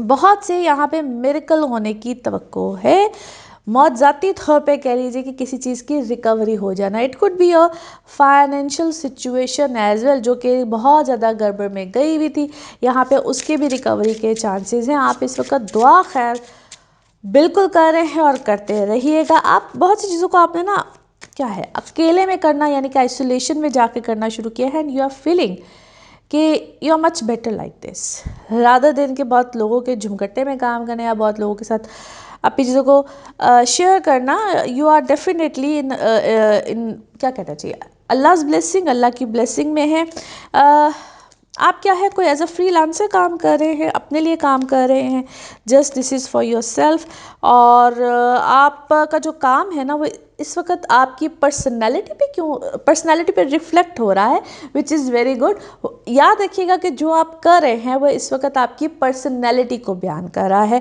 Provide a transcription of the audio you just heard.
बहुत से यहाँ पे मिरेकल होने की तवक्को है। मौत ज़ाती तौर पे कह लीजिए कि किसी चीज़ की रिकवरी हो जाना। It could be a financial situation as well, जो कि बहुत ज़्यादा गड़बड़ में गई हुई थी, यहाँ पे उसके भी रिकवरी के चांसेस हैं। आप इस वक्त दुआ खैर बिल्कुल कर रहे हैं और करते रहिएगा। आप बहुत सी चीज़ों को आपने ना क्या है अकेले में करना, यानी कि आइसोलेशन में जाके करना शुरू किया है, एंड यू आर फीलिंग कि you are much better like this, rather than के बहुत लोगों के झुमगट्टे में काम करना या बहुत लोगों के साथ अपनी चीज़ों को शेयर करना। यू आर डेफिनेटली इन क्या कहना चाहिए, अल्लाह ब्लेसिंग, अल्लाह की ब्लेसिंग में है। आप क्या है कोई एज अ फ्रीलांसर काम कर रहे हैं, अपने लिए काम कर रहे हैं, just this is for your self. और आपका जो काम है ना वो इस वक्त आपकी पर्सनैलिटी पे रिफ्लेक्ट हो रहा है, विच इज़ वेरी गुड। याद रखिएगा कि जो आप कर रहे हैं वो इस वक्त आपकी पर्सनैलिटी को बयान कर रहा है।